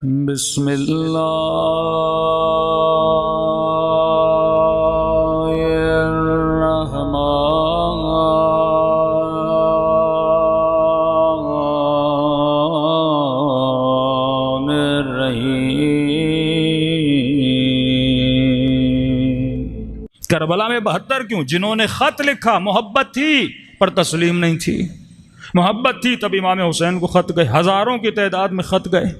बिस्मिल्लाहिर्रहमानिर्रहीम। करबला में 72 क्यों? जिन्होंने खत लिखा मोहब्बत थी पर तस्लीम नहीं थी। मोहब्बत थी तब इमाम हुसैन को खत गए, हज़ारों की तादाद में खत गए।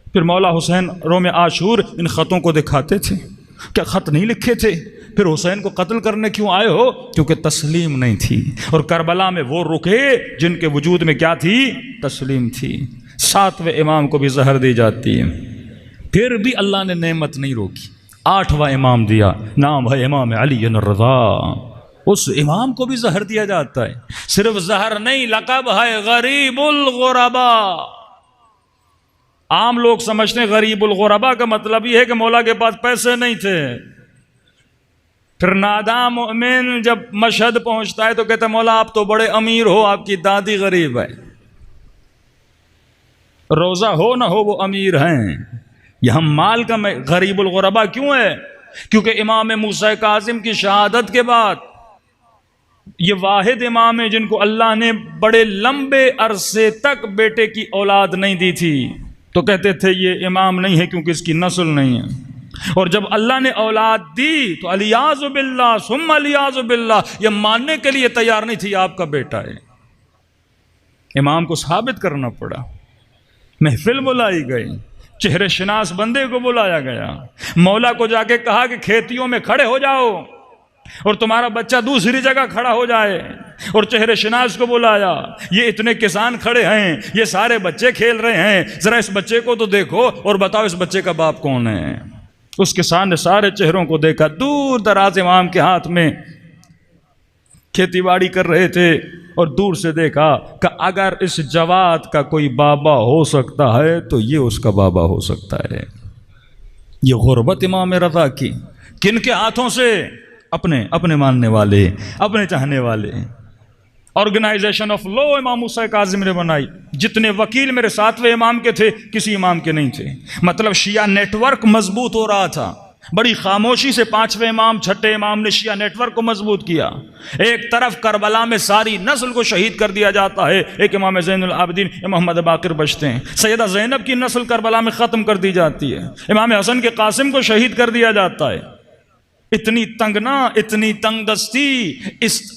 फिर मौला हुसैन रोम आशूर इन ख़तों को दिखाते थे, क्या ख़त नहीं लिखे थे? फिर हुसैन को कत्ल करने क्यों आए हो? क्योंकि तस्लीम नहीं थी। और करबला में वो रुके जिनके वजूद में क्या थी? तस्लीम थी। 7वें इमाम को भी जहर दी जाती है, फिर भी अल्लाह ने नेमत नहीं रोकी। 8वां इमाम दिया, नाम है इमाम अली रज़ा। उस इमाम को भी जहर दिया जाता है। सिर्फ जहर नहीं, लक़ब है गरीबुल गुरबा। आम लोग समझते हैं गरीबुल गुरबा का मतलब यह है कि मौला के पास पैसे नहीं थे। फिर नादा मोमिन जब मशहद पहुंचता है तो कहते मौला आप तो बड़े अमीर हो, आपकी दादी गरीब है। रोजा हो ना हो वो अमीर हैं। यह हम माल का गरीबुल गुरबा क्यों है? क्योंकि इमाम मूसा कासिम की शहादत के बाद ये वाहिद इमाम है जिनको अल्लाह ने बड़े लंबे अरसे तक बेटे की औलाद नहीं दी थी। तो कहते थे ये इमाम नहीं है क्योंकि इसकी नस्ल नहीं है। और जब अल्लाह ने औलाद दी तो अलियाज़ु बिल्लाह सुम्मा अलियाज़ु बिल्लाह, ये मानने के लिए तैयार नहीं थी आपका बेटा है। इमाम को साबित करना पड़ा। महफिल बुलाई गई, चेहरे शनास बंदे को बुलाया गया, मौला को जाके कहा कि खेतियों में खड़े हो जाओ और तुम्हारा बच्चा दूसरी जगह खड़ा हो जाए। और चेहरे शनास को बुलाया, ये इतने किसान खड़े हैं, ये सारे बच्चे खेल रहे हैं, जरा इस बच्चे को तो देखो और बताओ इस बच्चे का बाप कौन है। उस किसान ने सारे चेहरों को देखा। दूर दराज इमाम के हाथ में खेतीबाड़ी कर रहे थे और दूर से देखा कि अगर इस जवाद का कोई बाबा हो सकता है तो ये उसका बाबा हो सकता है। ये गुरबत इमाम रज़ा की किन के हाथों से? अपने अपने मानने वाले, अपने चाहने वाले। ऑर्गेनाइजेशन ऑफ लॉ इमाम मूसा कासिम ने बनाई। जितने वकील मेरे 7वें इमाम के थे किसी इमाम के नहीं थे। मतलब शिया नेटवर्क मजबूत हो रहा था। बड़ी खामोशी से 5वें इमाम 6ठे इमाम ने शिया नेटवर्क को मजबूत किया। एक तरफ करबला में सारी नस्ल को शहीद कर दिया जाता है। एक इमाम ज़ैनुल आबिदीन मोहम्मद बाकिर बचते हैं। सैयदा ज़ैनब की नस्ल करबला में ख़त्म कर दी जाती है। इमाम हसन के कासिम को शहीद कर दिया जाता है। इतनी तंगना, इतनी तंगदस्ती,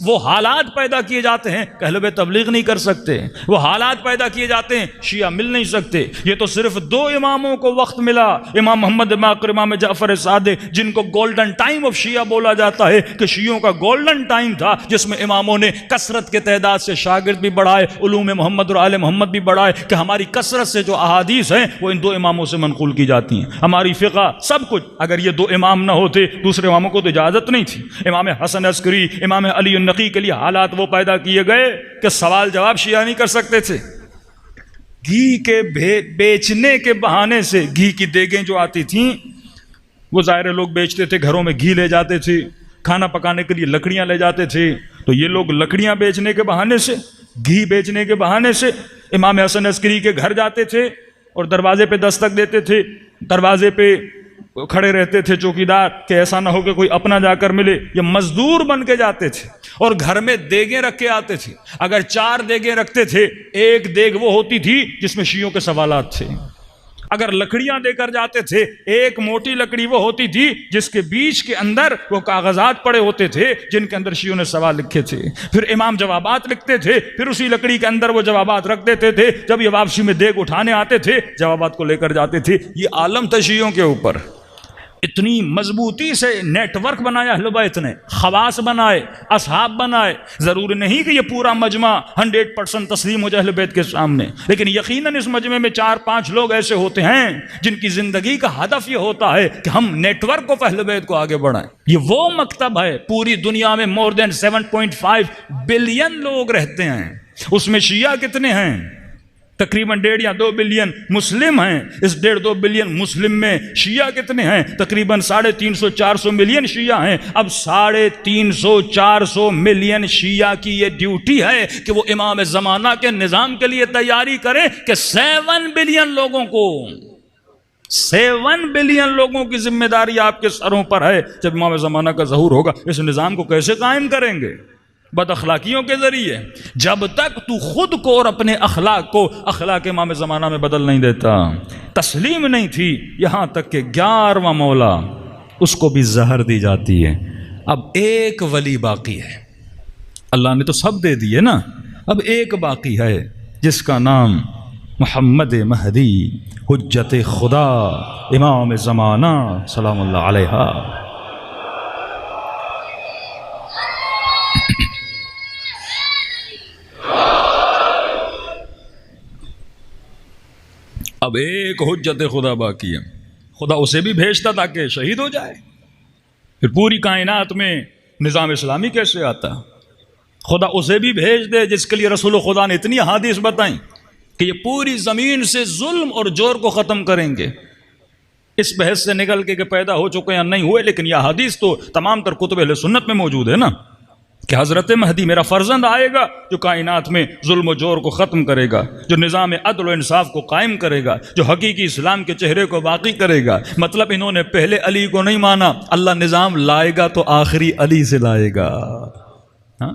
वो हालात पैदा किए जाते हैं कि अहले तबलीग नहीं कर सकते। वो हालात पैदा किए जाते हैं, शिया मिल नहीं सकते। ये तो सिर्फ 2 इमामों को वक्त मिला, इमाम मोहम्मद बाकिर, इमाम जाफर सादिक, जिनको गोल्डन टाइम ऑफ शिया बोला जाता है कि शियों का गोल्डन टाइम था जिसमें इमामों ने कसरत के तादाद से शागिर्द भी बढ़ाए, उलूम मोहम्मद और आले मोहम्मद भी बढ़ाए कि हमारी कसरत से जो अहादीस हैं वो इन 2 इमामों से मनकूल की जाती हैं। हमारी फ़िक़ा सब कुछ, अगर ये 2 इमाम ना होते दूसरे को तो इजाजत नहीं थी। इमाम हसन अस्करी, इमाम अली नकी के लिए हालात वो पैदा किए गए कि सवाल जवाब शिया नहीं कर सकते थे। घी के बेचने के बहाने से घी की देगें जो आती थीं वो ज़ाहिर लोग बेचते थे, घरों में घी ले जाते थे, खाना पकाने के लिए लकड़ियां ले जाते थे। तो ये लोग लकड़ियां बेचने के बहाने से, घी बेचने के बहाने से इमाम हसन अस्करी के घर जाते थे और दरवाजे पे दस्तक देते थे। दरवाजे पे खड़े रहते थे चौकीदार कि ऐसा ना हो कि कोई अपना जाकर मिले। ये मजदूर बन के जाते थे और घर में देगें रख के आते थे। अगर 4 देगें रखते थे, एक देग वो होती थी जिसमें शियों के सवालात थे। अगर लकड़ियां देकर जाते थे, एक मोटी लकड़ी वो होती थी जिसके बीच के अंदर वो कागजात पड़े होते थे जिनके अंदर शियों ने सवाल लिखे थे। फिर इमाम जवाबात लिखते थे, फिर उसी लकड़ी के अंदर वो जवाबात रख देते थे। जब ये वापसी में देग उठाने आते थे जवाबात को लेकर जाते थे। ये आलम था शियों के ऊपर। इतनी मजबूती से नेटवर्क बनाया अहले बैत ने, खवास बनाए, असहाब बनाए। ज़रूरी नहीं कि ये पूरा मजमा 100% तस्लीम हो जाए अहले बैत के सामने, लेकिन यकीनन इस मजमे में 4-5 लोग ऐसे होते हैं जिनकी ज़िंदगी का हदफ ये होता है कि हम नेटवर्क को अहले बैत को आगे बढ़ाएं। ये वो मकतब है, पूरी दुनिया में मोर देन 7.5 बिलियन लोग रहते हैं। उसमें शिया कितने हैं? तकरीबन 1.5 या 2 बिलियन मुस्लिम हैं। इस 1.5-2 बिलियन मुस्लिम में शिया कितने हैं? तकरीबन 350-400 मिलियन शिया हैं। अब 350-400 मिलियन शिया की ये ड्यूटी है कि वो इमाम ज़माना के निज़ाम के लिए तैयारी करें कि 7 बिलियन लोगों को 7 बिलियन लोगों की जिम्मेदारी आपके सरों पर है। जब इमाम ज़माना का ज़हूर होगा, इस निज़ाम को कैसे कायम करेंगे? बद अखलाकियों के जरिए। जब तक तू खुद को और अपने अखलाक को अखलाक इमाम ज़माना में बदल नहीं देता। तस्लीम नहीं थी, यहाँ तक कि 11वां मौला, उसको भी जहर दी जाती है। अब एक वली बाकी है, अल्लाह ने तो सब दे दिए ना, अब एक बाकी है जिसका नाम मोहम्मद महदी हुज्जत खुदा इमाम ज़माना सलामुल्लाह अलैहा। अब एक हुज्जत खुदा बाकी है। खुदा उसे भी भेजता ताकि शहीद हो जाए, फिर पूरी कायनात में निज़ाम इस्लामी कैसे आता? खुदा उसे भी भेज दे जिसके लिए रसूल खुदा ने इतनी हदीस बताई कि ये पूरी ज़मीन से जुल्म और जोर को ख़त्म करेंगे। इस बहस से निकल के पैदा हो चुके या नहीं हुए, लेकिन यह हदीस तो तमाम तर कुतुब अहले सुन्नत में मौजूद है ना, कि हज़रत महदी मेरा फ़र्जंद आएगा जो कायनात में जुल्म जोर को ख़त्म करेगा, जो निज़ाम अदल व इंसाफ को कायम करेगा, जो हकीकी इस्लाम के चेहरे को बाकी करेगा। मतलब इन्होंने पहले अली को नहीं माना, अल्लाह निज़ाम लाएगा तो आखिरी अली से लाएगा। हाँ?